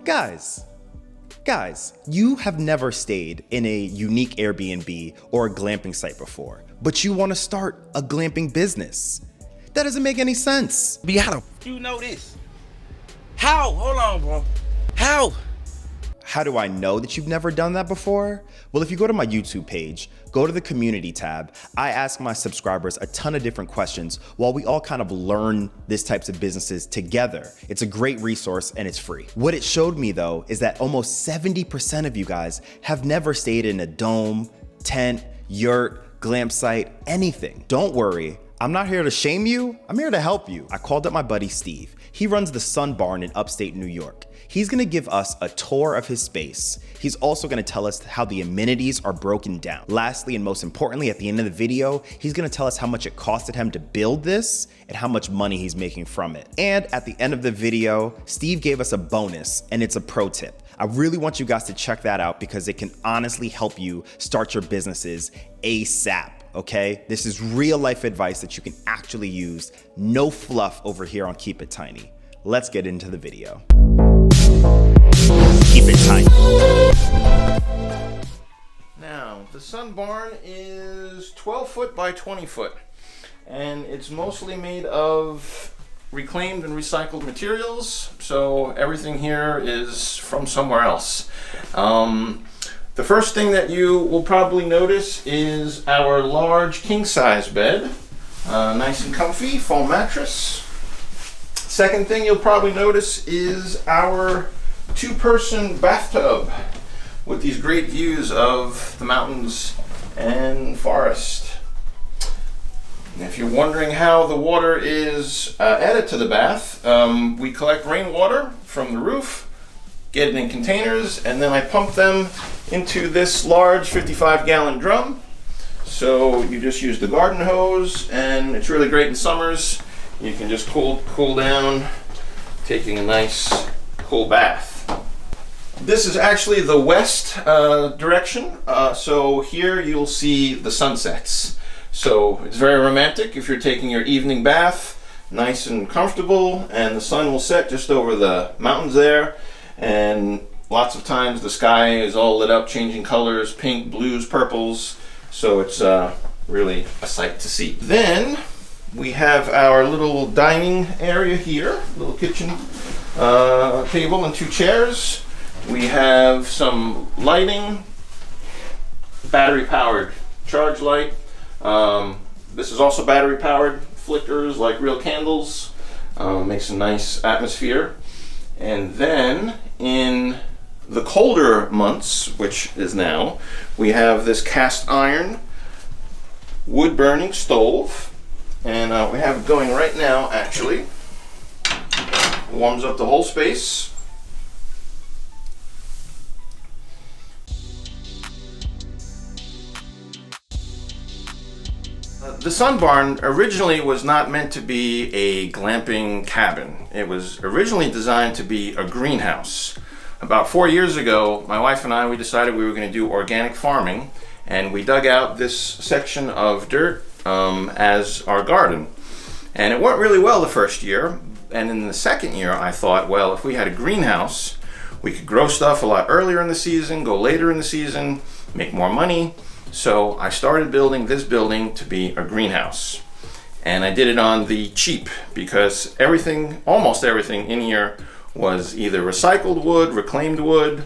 Guys, you have never stayed in a unique Airbnb or a glamping site before, but you want to start a glamping business. That doesn't make any sense. Be how the f you know this? How? Hold on, bro. How? How do I know that you've never done that before? Well, if you go to my YouTube page, go to the community tab, I ask my subscribers a ton of different questions while we all kind of learn these types of businesses together. It's a great resource and it's free. What it showed me though is that almost 70% of you guys have never stayed in a dome, tent, yurt, glamp site, anything. Don't worry, I'm not here to shame you, I'm here to help you. I called up my buddy Steve. He runs the Sunbarn in upstate New York. He's gonna give us a tour of his space. He's also gonna tell us how the amenities are broken down. Lastly, and most importantly, at the end of the video, he's gonna tell us how much it costed him to build this and how much money he's making from it. And at the end of the video, Steve gave us a bonus, and it's a pro tip. I really want you guys to check that out because it can honestly help you start your businesses ASAP. Okay? This is real life advice that you can actually use. No fluff over here on Keep It Tiny. Let's get into the video. Keep it tiny. Now, the Sunbarn is 12 foot by 20 foot, and it's mostly made of reclaimed and recycled materials, so everything here is from somewhere else. The first thing that you will probably notice is our large king-size bed, nice and comfy, foam mattress. Second thing you'll probably notice is our two-person bathtub with these great views of the mountains and forest. And if you're wondering how the water is added to the bath, we collect rainwater from the roof, get it in containers, and then I pump them into this large 55-gallon drum. So you just use the garden hose, and it's really great in summers. You can just cool down, taking a nice cool bath. This is actually the west direction, so here you'll see the sunsets. So it's very romantic if you're taking your evening bath, nice and comfortable, and the sun will set just over the mountains there, and lots of times the sky is all lit up, changing colors, pink, blues, purples, so it's really a sight to see. Then we have our little dining area here, little kitchen table and two chairs. We have some lighting, battery powered charge light. This is also battery powered, flickers like real candles, makes a nice atmosphere. And then in the colder months, which is now, we have this cast iron wood burning stove, and we have it going right now actually. Warms up the whole space. The Sunbarn originally was not meant to be a glamping cabin. It was originally designed to be a greenhouse. About 4 years ago, my wife and I, we decided we were going to do organic farming, and we dug out this section of dirt as our garden. And it went really well the first year, and in the second year I thought, well, if we had a greenhouse, we could grow stuff a lot earlier in the season, go later in the season, make more money. So I started building this building to be a greenhouse. And I did it on the cheap because everything, almost everything in here was either recycled wood, reclaimed wood,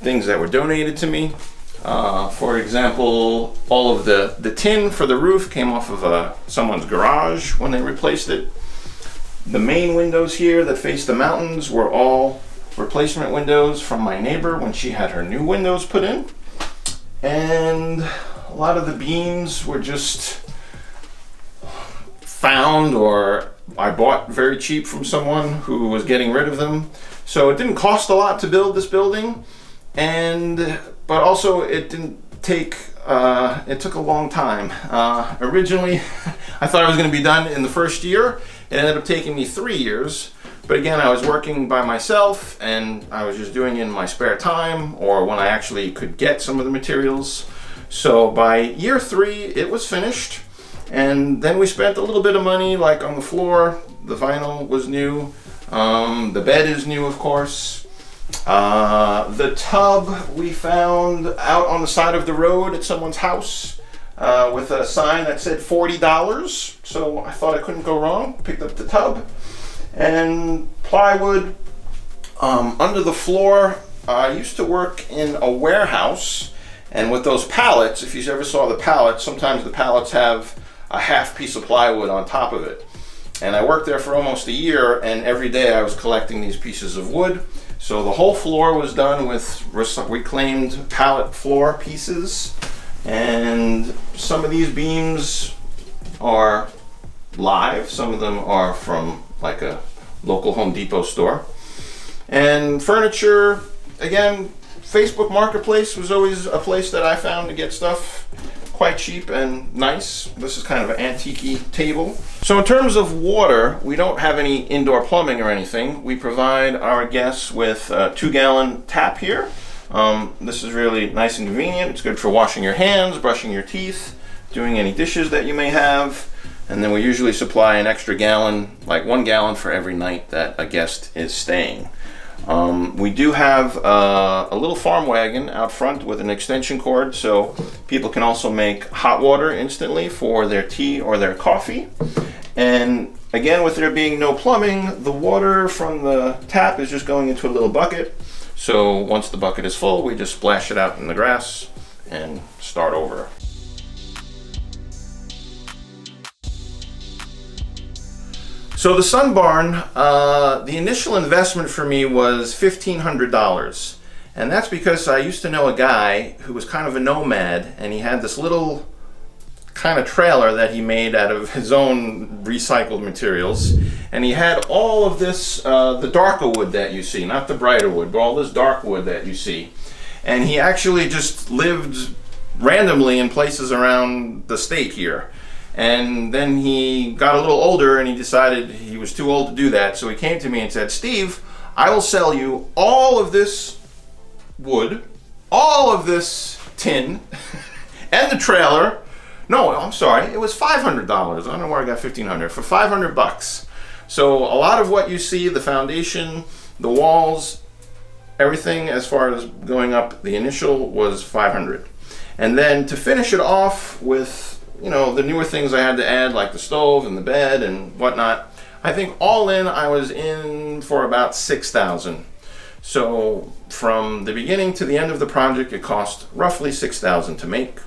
things that were donated to me. For example, all of the tin for the roof came off of someone's garage when they replaced it. The main windows here that face the mountains were all replacement windows from my neighbor when she had her new windows put in. And a lot of the beams were just found, or I bought very cheap from someone who was getting rid of them. So it didn't cost a lot to build this building, but also it didn't take, it took a long time. Originally, I thought I was going to be done in the first year. It ended up taking me 3 years. But again, I was working by myself, and I was just doing it in my spare time or when I actually could get some of the materials. So by year 3, it was finished. And then we spent a little bit of money, like on the floor. The vinyl was new. The bed is new, of course. The tub we found out on the side of the road at someone's house with a sign that said $40. So I thought I couldn't go wrong. Picked up the tub and plywood under the floor. I used to work in a warehouse, and with those pallets, if you ever saw the pallets, sometimes the pallets have a half piece of plywood on top of it. And I worked there for almost a year, and every day I was collecting these pieces of wood. So the whole floor was done with reclaimed pallet floor pieces. And some of these beams are live. Some of them are from like a local Home Depot store. And furniture, again, Facebook Marketplace was always a place that I found to get stuff quite cheap and nice. This is kind of an antique-y table. So in terms of water, we don't have any indoor plumbing or anything. We provide our guests with a 2-gallon tap here. This is really nice and convenient. It's good for washing your hands, brushing your teeth, doing any dishes that you may have. And then we usually supply an extra gallon, like 1 gallon for every night that a guest is staying. We do have a little farm wagon out front with an extension cord, so people can also make hot water instantly for their tea or their coffee. And again, with there being no plumbing, the water from the tap is just going into a little bucket. So once the bucket is full, we just splash it out in the grass and start over. So the Sunbarn, the initial investment for me was $1,500. And that's because I used to know a guy who was kind of a nomad, and he had this little kind of trailer that he made out of his own recycled materials. And he had all of this, the darker wood that you see, not the brighter wood, but all this dark wood that you see. And he actually just lived randomly in places around the state here. And then he got a little older and he decided he was too old to do that. So he came to me and said, Steve, I will sell you all of this wood, all of this tin, and the trailer. No, I'm sorry, it was $500. I don't know where I got $1,500, for $500. So a lot of what you see, the foundation, the walls, everything as far as going up, the initial was $500. And then to finish it off with, you know, the newer things I had to add, like the stove and the bed and whatnot, I think all in I was in for about $6,000. So from the beginning to the end of the project, it cost roughly $6,000 to make.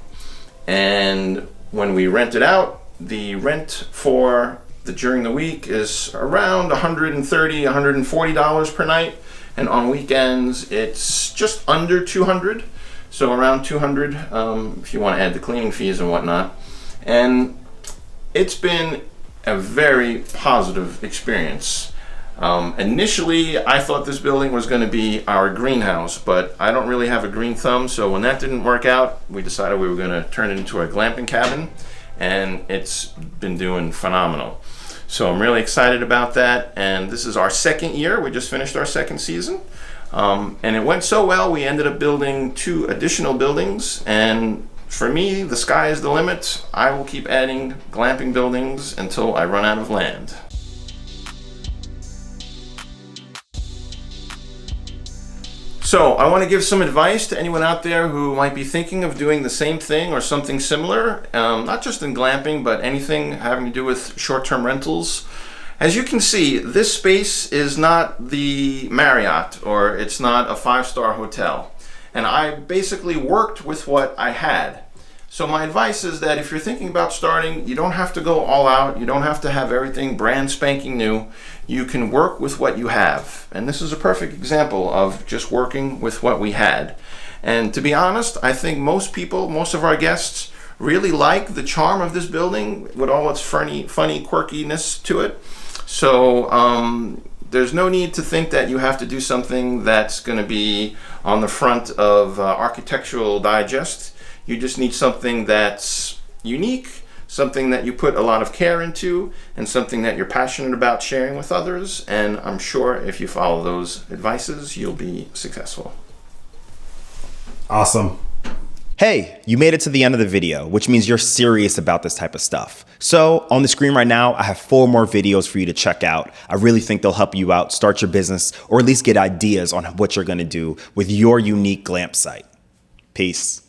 And when we rent it out, the rent for during the week is around $130, $140 per night. And on weekends, it's just under $200. So around $200 if you want to add the cleaning fees and whatnot. And it's been a very positive experience. Initially, I thought this building was going to be our greenhouse, but I don't really have a green thumb, so when that didn't work out, we decided we were going to turn it into a glamping cabin, and it's been doing phenomenal. So I'm really excited about that, and this is our second year. We just finished our second season, and it went so well, we ended up building 2 additional buildings, and for me, the sky is the limit. I will keep adding glamping buildings until I run out of land. So I want to give some advice to anyone out there who might be thinking of doing the same thing or something similar, not just in glamping, but anything having to do with short-term rentals. As you can see, this space is not the Marriott, or it's not a 5-star hotel. And I basically worked with what I had. So my advice is that if you're thinking about starting, you don't have to go all out. You don't have to have everything brand spanking new. You can work with what you have. And this is a perfect example of just working with what we had. And to be honest, I think most people, most of our guests, really like the charm of this building with all its funny quirkiness to it. So there's no need to think that you have to do something that's going to be on the front of Architectural Digest. You just need something that's unique, something that you put a lot of care into, and something that you're passionate about sharing with others. And I'm sure if you follow those advices, you'll be successful. Awesome. Hey, you made it to the end of the video, which means you're serious about this type of stuff. So on the screen right now, I have 4 more videos for you to check out. I really think they'll help you out, start your business, or at least get ideas on what you're gonna do with your unique glamp site. Peace.